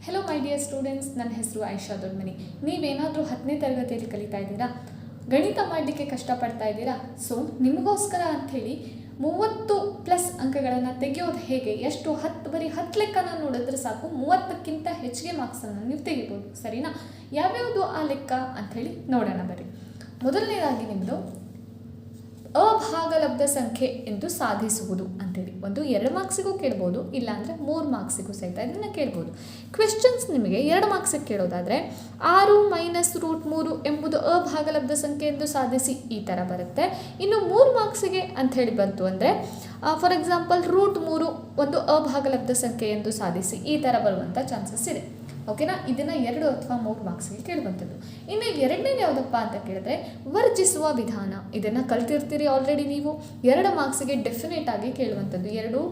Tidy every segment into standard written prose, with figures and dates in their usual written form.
Hello my dear students, ನನ್ನ ಹೆಸರು ಆಯಿಷಾ ದೊಡ್ಮನಿ. ನೀವೇನಾದರೂ 10ನೇ ತರಗತಿಯಲ್ಲಿ ಕಲಿತಾ ಇದ್ದೀರಾ, ಗಣಿತ ಮಾಡಲಿಕ್ಕೆ ಕಷ್ಟಪಡ್ತಾ ಇದ್ದೀರಾ? ಸೊ ನಿಮಗೋಸ್ಕರ ಅಂಥೇಳಿ 30+ ಅಂಕಗಳನ್ನು ತೆಗೆಯೋದು ಹೇಗೆ, ಎಷ್ಟು 10 ಬರೀ 10 ಲೆಕ್ಕನ ನೋಡಿದ್ರೆ ಸಾಕು 30ಕ್ಕಿಂತ ಹೆಚ್ಚಿಗೆ ಮಾರ್ಕ್ಸನ್ನು ನೀವು ತೆಗಿಬೋದು. ಸರಿನಾ? ಯಾವ್ಯಾವುದು ಆ ಲೆಕ್ಕ ಅಂಥೇಳಿ ನೋಡೋಣ ಬರ್ರಿ. ಮೊದಲನೇದಾಗಿ ನಿಮ್ಮದು ಅಭಾಗಲಬ್ಧ ಸಂಖ್ಯೆ ಎಂದು ಸಾಧಿಸುವುದು ಅಂತೇಳಿ ಒಂದು 2 ಮಾರ್ಕ್ಸಿಗೂ ಕೇಳ್ಬೋದು, ಇಲ್ಲಾಂದರೆ 3 ಮಾರ್ಕ್ಸಿಗೂ ಸಹಿತ ಇದನ್ನು ಕೇಳ್ಬೋದು. ಕ್ವೆಶ್ಚನ್ಸ್ ನಿಮಗೆ 2 ಮಾರ್ಕ್ಸಿಗೆ ಕೇಳೋದಾದರೆ 6 - √3 ಎಂಬುದು ಅಭಾಗಲಬ್ಧ ಸಂಖ್ಯೆ ಎಂದು ಸಾಧಿಸಿ, ಈ ಥರ ಬರುತ್ತೆ. ಇನ್ನು 3 ಮಾರ್ಕ್ಸಿಗೆ ಅಂಥೇಳಿ ಬಂತು ಅಂದರೆ ಫಾರ್ ಎಕ್ಸಾಂಪಲ್ √3 ಒಂದು ಅಭಾಗಲಬ್ಧ ಸಂಖ್ಯೆ ಎಂದು ಸಾಧಿಸಿ, ಈ ಥರ ಬರುವಂಥ ಚಾನ್ಸಸ್ ಇದೆ. ಓಕೆನಾ? ಇದನ್ನು 2 ಅಥವಾ 3 ಮಾರ್ಕ್ಸಿಗೆ ಕೇಳುವಂಥದ್ದು. ಇನ್ನು ಎರಡನೇದು ಯಾವುದಪ್ಪ ಅಂತ ಕೇಳಿದ್ರೆ ವರ್ಜಿಸುವ ವಿಧಾನ. ಇದನ್ನು ಕಲ್ತಿರ್ತೀರಿ ಆಲ್ರೆಡಿ ನೀವು. 2 ಮಾರ್ಕ್ಸಿಗೆ ಡೆಫಿನೆಟ್ ಆಗಿ ಕೇಳುವಂಥದ್ದು. 2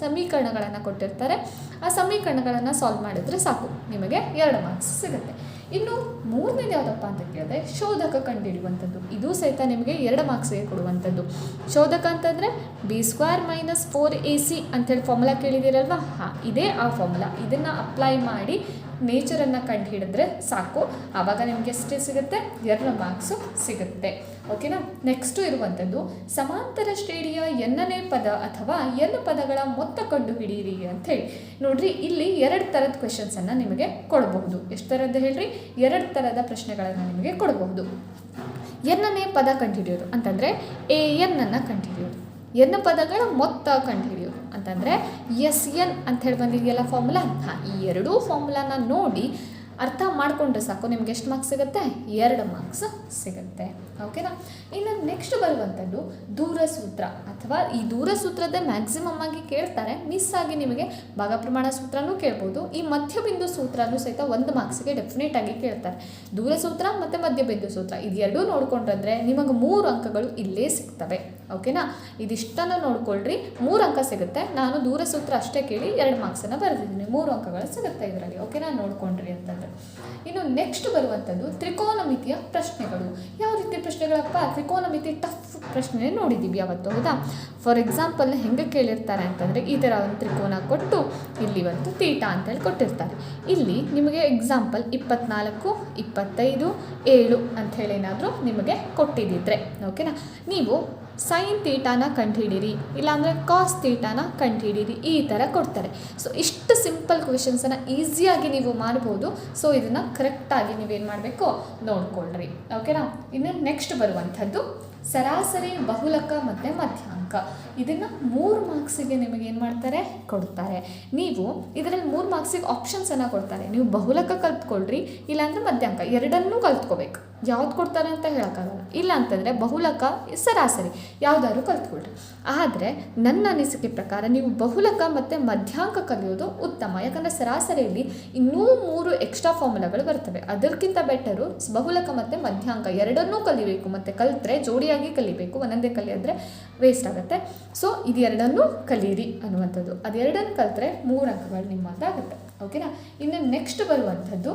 ಸಮೀಕರಣಗಳನ್ನು ಕೊಟ್ಟಿರ್ತಾರೆ. ಆ ಸಮೀಕರಣಗಳನ್ನು ಸಾಲ್ವ್ ಮಾಡಿದ್ರೆ ಸಾಕು, ನಿಮಗೆ 2 ಮಾರ್ಕ್ಸ್ ಸಿಗುತ್ತೆ. ಇನ್ನು ಮೂರನೇದು ಯಾವುದಪ್ಪ ಅಂತ ಕೇಳಿದ್ರೆ ಶೋಧಕ ಕಂಡುಹಿಡಿಯುವಂಥದ್ದು. ಇದು ಸಹಿತ ನಿಮಗೆ 2 ಮಾರ್ಕ್ಸಿಗೆ ಕೊಡುವಂಥದ್ದು. ಶೋಧಕ ಅಂತಂದರೆ b² - 4ac ಅಂಥೇಳಿ ಫಾರ್ಮುಲಾ ಕೇಳಿದ್ದೀರಲ್ವ? ಇದೇ ಆ ಫಾರ್ಮುಲಾ. ಇದನ್ನು ಅಪ್ಲೈ ಮಾಡಿ ನೇಚರನ್ನು ಕಂಡು ಹಿಡಿದ್ರೆ ಸಾಕು, ಆವಾಗ ನಿಮಗೆ ಎಷ್ಟೇ ಸಿಗುತ್ತೆ? 2 ಮಾರ್ಕ್ಸು ಸಿಗುತ್ತೆ. ಓಕೆನಾ? ನೆಕ್ಸ್ಟು ಇರುವಂಥದ್ದು ಸಮಾಂತರ ಶ್ರೇಣಿಯ n ನೇ ಪದ ಅಥವಾ n ಪದಗಳ ಮೊತ್ತ ಕಂಡು ಹಿಡಿಯಿರಿ ಅಂಥೇಳಿ. ನೋಡ್ರಿ, ಇಲ್ಲಿ 2 ಥರದ ಕ್ವೆಶನ್ಸನ್ನು ನಿಮಗೆ ಕೊಡಬಹುದು. ಎಷ್ಟು ಥರದ್ದು ಹೇಳ್ರಿ? 2 ಥರದ ಪ್ರಶ್ನೆಗಳನ್ನು ನಿಮಗೆ ಕೊಡಬಹುದು. n ನೇ ಪದ ಕಂಡುಹಿಡಿಯೋದು ಅಂತಂದರೆ an ಅನ್ನು ಕಂಡುಹಿಡಿಯೋದು, n ಪದಗಳ ಮೊತ್ತ ಕಂಡುಹಿಡಿಯೋದು ಅಂತಂದರೆ SN ಅಂಥೇಳಿ ಬಂದಿದೆಯಲ್ಲ ಫಾರ್ಮುಲಾ. ಈ 2 ಫಾರ್ಮುಲಾನ ನೋಡಿ ಅರ್ಥ ಮಾಡಿಕೊಂಡ್ರೆ ಸಾಕು, ನಿಮ್ಗೆ ಎಷ್ಟು ಮಾರ್ಕ್ಸ್ ಸಿಗುತ್ತೆ? 2 ಮಾರ್ಕ್ಸ್ ಸಿಗುತ್ತೆ. ಓಕೆನಾ? ಇನ್ನು ನೆಕ್ಸ್ಟ್ ಬರುವಂಥದ್ದು ದೂರ ಸೂತ್ರ, ಅಥವಾ ಈ ದೂರ ಸೂತ್ರದ ಮ್ಯಾಕ್ಸಿಮಮ್ ಆಗಿ ಕೇಳ್ತಾರೆ. ಮಿಸ್ ಆಗಿ ನಿಮಗೆ ಭಾಗ ಪ್ರಮಾಣ ಸೂತ್ರನೂ ಕೇಳ್ಬೋದು. ಈ ಮಧ್ಯಬಿಂದು ಸೂತ್ರನೂ ಸಹಿತ 1 ಮಾರ್ಕ್ಸಿಗೆ ಡೆಫಿನೆಟ್ ಆಗಿ ಕೇಳ್ತಾರೆ. ದೂರ ಸೂತ್ರ ಮತ್ತು ಮಧ್ಯಬಿಂದು ಸೂತ್ರ ಇದೆರಡೂ ನೋಡ್ಕೊಂಡ್ರೆ ನಿಮಗೆ 3 ಅಂಕಗಳು ಇಲ್ಲೇ ಸಿಗ್ತವೆ. ಓಕೆನಾ? ಇದಿಷ್ಟನ್ನು ನೋಡ್ಕೊಳ್ರಿ, 3 ಅಂಕ ಸಿಗುತ್ತೆ. ನಾನು ದೂರ ಸೂತ್ರ ಅಷ್ಟೇ ಕೇಳಿ 2 ಮಾರ್ಕ್ಸನ್ನು ಬರೆದಿದ್ದೀನಿ, 3 ಅಂಕಗಳು ಸಿಗುತ್ತೆ ಇದರಲ್ಲಿ. ಓಕೆನಾ? ನೋಡ್ಕೊಂಡ್ರಿ ಅಂತಂದರೆ. ಇನ್ನು ನೆಕ್ಸ್ಟ್ ಬರುವಂಥದ್ದು ತ್ರಿಕೋನಮಿತಿಯ ಪ್ರಶ್ನೆಗಳು. ಯಾವ ರೀತಿ ಪ್ರಶ್ನೆಗಳಪ್ಪ? ತ್ರಿಕೋನಮಿತಿ ಟಫ್ ಪ್ರಶ್ನೆ ನೋಡಿದ್ದೀವಿ ಯಾವತ್ತು, ಹೌದಾ? ಫಾರ್ ಎಕ್ಸಾಂಪಲ್ ಹೆಂಗೆ ಕೇಳಿರ್ತಾರೆ ಅಂತಂದರೆ ಈ ಥರ ಒಂದು ತ್ರಿಕೋನ ಕೊಟ್ಟು ಇಲ್ಲಿ ಒಂದು ಥೀಟಾ ಅಂತೇಳಿ ಕೊಟ್ಟಿರ್ತಾರೆ. ಇಲ್ಲಿ ನಿಮಗೆ ಎಕ್ಸಾಂಪಲ್ 24, 25, 7 ಅಂಥೇಳಿ ಏನಾದರೂ ನಿಮಗೆ ಕೊಟ್ಟಿದ್ದಿದ್ರೆ, ಓಕೆನಾ, ನೀವು ಸೈನ್ ಥೀಟಾನ ಕಂಡುಹಿಡೀರಿ, ಇಲ್ಲಾಂದರೆ ಕಾಸ್ ಥೀಟಾನ ಕಂಡುಹಿಡೀರಿ, ಈ ಥರ ಕೊಡ್ತಾರೆ. ಸೊ ಇಷ್ಟು ಸಿಂಪಲ್ ಕ್ವೆಶನ್ಸನ್ನು ಈಸಿಯಾಗಿ ನೀವು ಮಾಡ್ಬೋದು. ಸೊ ಇದನ್ನು ಕರೆಕ್ಟಾಗಿ ನೀವೇನು ಮಾಡಬೇಕು ನೋಡ್ಕೊಳ್ರಿ. ಓಕೆನಾ? ಇನ್ನು ನೆಕ್ಸ್ಟ್ ಬರುವಂಥದ್ದು ಸರಾಸರಿ, ಬಹುಲಕ ಮತ್ತು ಮಧ್ಯಾಂಕ. ಇದನ್ನು 3 ಮಾರ್ಕ್ಸಿಗೆ ನಿಮಗೆ ಏನು ಮಾಡ್ತಾರೆ? ಕೊಡ್ತಾರೆ. ನೀವು ಇದರಲ್ಲಿ 3 ಮಾರ್ಕ್ಸಿಗೆ ಆಪ್ಷನ್ಸನ್ನು ಕೊಡ್ತಾರೆ. ನೀವು ಬಹುಲಕ ಕಲ್ತ್ಕೊಳ್ರಿ, ಇಲ್ಲಾಂದರೆ ಮಧ್ಯಾಂಕ, ಎರಡನ್ನೂ ಕಲ್ತ್ಕೋಬೇಕು. ಯಾವ್ದು ಕೊಡ್ತಾರೆ ಅಂತ ಹೇಳೋಕ್ಕಾಗಲ್ಲ. ಇಲ್ಲ ಅಂತಂದರೆ ಬಹುಲಕ, ಸರಾಸರಿ ಯಾವುದಾದ್ರು ಕಲ್ತ್ಕೊಳ್ರಿ. ಆದರೆ ನನ್ನ ಅನಿಸಿಕೆ ಪ್ರಕಾರ ನೀವು ಬಹುಲಕ ಮತ್ತು ಮಧ್ಯಾಂಕ ಕಲಿಯೋದು ಉತ್ತಮ. ಯಾಕಂದರೆ ಸರಾಸರಿಯಲ್ಲಿ ಇನ್ನೂ 3 ಎಕ್ಸ್ಟ್ರಾ ಫಾರ್ಮುಲಾಗಳು ಬರ್ತವೆ. ಅದಕ್ಕಿಂತ ಬೆಟರು ಬಹುಲಕ ಮತ್ತು ಮಧ್ಯಾಂಕ ಎರಡನ್ನೂ ಕಲಿಬೇಕು. ಮತ್ತು ಕಲಿತ್ರೆ ಜೋಡಿಯಾಗಿ ಕಲಿಬೇಕು, ಒಂದೊಂದೇ ಕಲಿಯೋದ್ರೆ ವೇಸ್ಟ್ ಆಗುತ್ತೆ. ಸೊ ಇದು ಎರಡನ್ನೂ ಕಲೀರಿ ಅನ್ನುವಂಥದ್ದು. ಅದೆರಡನ್ನು ಕಲಿತ್ರೆ 3 ಅಂಕಗಳು ನಿಮ್ಮದಾಗುತ್ತೆ. ಓಕೆನಾ? ಇನ್ನು ನೆಕ್ಸ್ಟ್ ಬರುವಂಥದ್ದು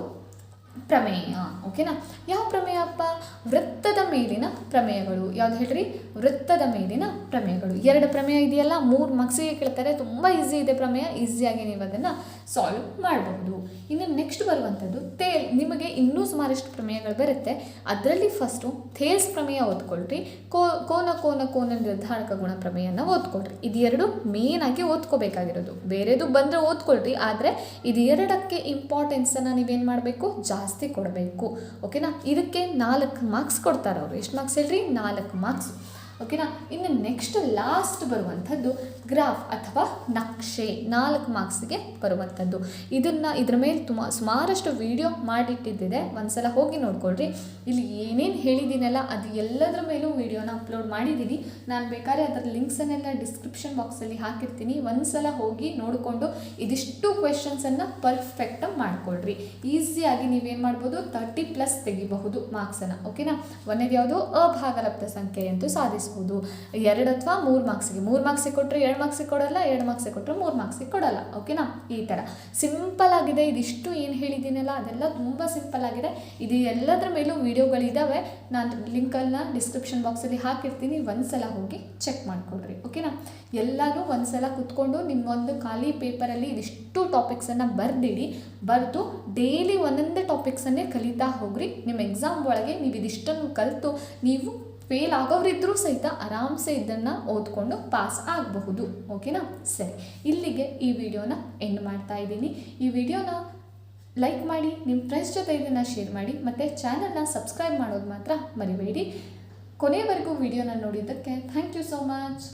ಪ್ರಮೇಯ. ಓಕೆನಾ? ಯಾವ ಪ್ರಮೇಯಪ್ಪ? ವೃತ್ತದ ಮೇಲಿನ ಪ್ರಮೇಯಗಳು. ಯಾವ್ದು ಹೇಳ್ರಿ? ವೃತ್ತದ ಮೇಲಿನ ಪ್ರಮೇಯಗಳು. 2 ಪ್ರಮೇಯ ಇದೆಯಲ್ಲ, 3 ಮಾರ್ಕ್ಸಿಗೆ ಕೇಳ್ತಾರೆ. ತುಂಬ ಈಸಿ ಇದೆ ಪ್ರಮೇಯ, ಈಸಿಯಾಗಿ ನೀವು ಅದನ್ನು ಸಾಲ್ವ್ ಮಾಡಬಹುದು. ಇನ್ನು ನೆಕ್ಸ್ಟ್ ಬರುವಂಥದ್ದು ನಿಮಗೆ ಇನ್ನೂ ಸುಮಾರಷ್ಟು ಪ್ರಮೇಯಗಳು ಬರುತ್ತೆ. ಅದರಲ್ಲಿ ಫಸ್ಟು ಥೇಲ್ಸ್ ಪ್ರಮೇಯ ಓದ್ಕೊಳ್ರಿ, ಕೋನ ನಿರ್ಧಾರಕ ಗುಣ ಪ್ರಮೇಯನ ಓದ್ಕೊಳ್ರಿ. ಇದು 2 ಮೇನಾಗಿ ಓದ್ಕೋಬೇಕಾಗಿರೋದು. ಬೇರೆದು ಬಂದರೆ ಓದ್ಕೊಳ್ರಿ, ಆದರೆ ಇದು 2ಕ್ಕೆ ಇಂಪಾರ್ಟೆನ್ಸನ್ನು ನೀವೇನು ಮಾಡಬೇಕು? ಜಾಸ್ತಿ ಕೊಡಬೇಕು. ಓಕೆನಾ? ಇದಕ್ಕೆ 4 ಮಾರ್ಕ್ಸ್ ಕೊಡ್ತಾರೆ ಅವರು. ಎಷ್ಟು ಮಾರ್ಕ್ಸ್ ಹೇಳ್ರಿ? 4 ಮಾರ್ಕ್ಸ್. ಓಕೆನಾ? ಇನ್ನು ನೆಕ್ಸ್ಟ್ ಲಾಸ್ಟ್ ಬರುವಂಥದ್ದು ಗ್ರಾಫ್ ಅಥವಾ ನಕ್ಷೆ, 4 ಮಾರ್ಕ್ಸಿಗೆ ಬರುವಂಥದ್ದು. ಇದ್ರ ಮೇಲೆ ಸುಮಾರಷ್ಟು ವಿಡಿಯೋ ಮಾಡಿಟ್ಟಿದ್ದಿದೆ, ಒಂದ್ಸಲ ಹೋಗಿ ನೋಡ್ಕೊಳ್ರಿ. ಇಲ್ಲಿ ಏನೇನು ಹೇಳಿದ್ದೀನಲ್ಲ ಅದು ಎಲ್ಲದರ ಮೇಲೂ ವಿಡಿಯೋನ ಅಪ್ಲೋಡ್ ಮಾಡಿದ್ದೀನಿ. ನಾನು ಬೇಕಾದ್ರೆ ಅದರ ಲಿಂಕ್ಸನ್ನೆಲ್ಲ ಡಿಸ್ಕ್ರಿಪ್ಷನ್ ಬಾಕ್ಸಲ್ಲಿ ಹಾಕಿರ್ತೀನಿ. ಒಂದ್ಸಲ ಹೋಗಿ ನೋಡಿಕೊಂಡು ಇದಿಷ್ಟು ಕ್ವೆಶನ್ಸನ್ನು ಪರ್ಫೆಕ್ಟಾಗಿ ಮಾಡ್ಕೊಳ್ರಿ. ಈಸಿಯಾಗಿ ನೀವೇನು ಮಾಡ್ಬೋದು? 30+ ತೆಗಿಬಹುದು ಮಾರ್ಕ್ಸನ್ನು. ಓಕೆನಾ? ಒಂದೇದು ಯಾವುದು? ಅಭಾಗಲಬ್ಧ ಸಂಖ್ಯೆ ಎಂದು ಸಾಧಿಸುವುದು. ಸಾಧಿಸ್ಬೋದು. 2 ಅಥವಾ 3 ಮಾರ್ಕ್ಸಿಗೆ, 3 ಮಾರ್ಕ್ಸಿಗೆ ಕೊಟ್ಟರೆ 2 ಮಾರ್ಕ್ಸಿಗೆ ಕೊಡಲ್ಲ, 2 ಮಾರ್ಕ್ಸಿಗೆ ಕೊಟ್ಟರೆ 3 ಮಾರ್ಕ್ಸಿಗೆ ಕೊಡಲ್ಲ. ಓಕೆನಾ? ಈ ಥರ ಸಿಂಪಲ್ ಆಗಿದೆ. ಇದಿಷ್ಟು ಏನು ಹೇಳಿದ್ದೀನಲ್ಲ ಅದೆಲ್ಲ ತುಂಬ ಸಿಂಪಲ್ ಆಗಿದೆ. ಇದು ಎಲ್ಲದರ ಮೇಲೂ ವಿಡಿಯೋಗಳಿದ್ದಾವೆ. ನಾನು ಲಿಂಕನ್ನು ಡಿಸ್ಕ್ರಿಪ್ಷನ್ ಬಾಕ್ಸಲ್ಲಿ ಹಾಕಿರ್ತೀನಿ, ಒಂದ್ಸಲ ಹೋಗಿ ಚೆಕ್ ಮಾಡಿಕೊಡ್ರಿ. ಓಕೆನಾ? ಎಲ್ಲರೂ ಒಂದ್ಸಲ ಕುತ್ಕೊಂಡು ನಿಮ್ಮೊಂದು ಖಾಲಿ ಪೇಪರಲ್ಲಿ ಇದಿಷ್ಟು ಟಾಪಿಕ್ಸನ್ನು ಬರೆದು ಡೈಲಿ ಒಂದೊಂದೇ ಟಾಪಿಕ್ಸನ್ನೇ ಕಲಿತಾ ಹೋಗ್ರಿ. ನಿಮ್ಮ ಎಕ್ಸಾಮ್ ಒಳಗೆ ನೀವು ಇದಿಷ್ಟನ್ನು ಕಲಿತು ನೀವು ಫೇಲ್ ಆಗೋರಿದ್ರೂ ಸಹಿತ ಆರಾಮ್ಸೆ ಇದನ್ನು ಓದ್ಕೊಂಡು ಪಾಸ್ ಆಗಬಹುದು. ಓಕೆನಾ? ಸರಿ, ಇಲ್ಲಿಗೆ ಈ ವಿಡಿಯೋನ ಎಂಡ್ ಮಾಡ್ತಾ ಇದ್ದೀನಿ. ಈ ವಿಡಿಯೋನ ಲೈಕ್ ಮಾಡಿ, ನಿಮ್ಮ ಫ್ರೆಂಡ್ಸ್ ಜೊತೆ ಇದನ್ನು ಶೇರ್ ಮಾಡಿ, ಮತ್ತು ಚಾನಲ್ನ ಸಬ್ಸ್ಕ್ರೈಬ್ ಮಾಡೋದು ಮಾತ್ರ ಮರಿಬೇಡಿ. ಕೊನೆವರೆಗೂ ವಿಡಿಯೋನ ನೋಡಿದ್ದಕ್ಕೆ ಥ್ಯಾಂಕ್ ಯು ಸೋ ಮಚ್.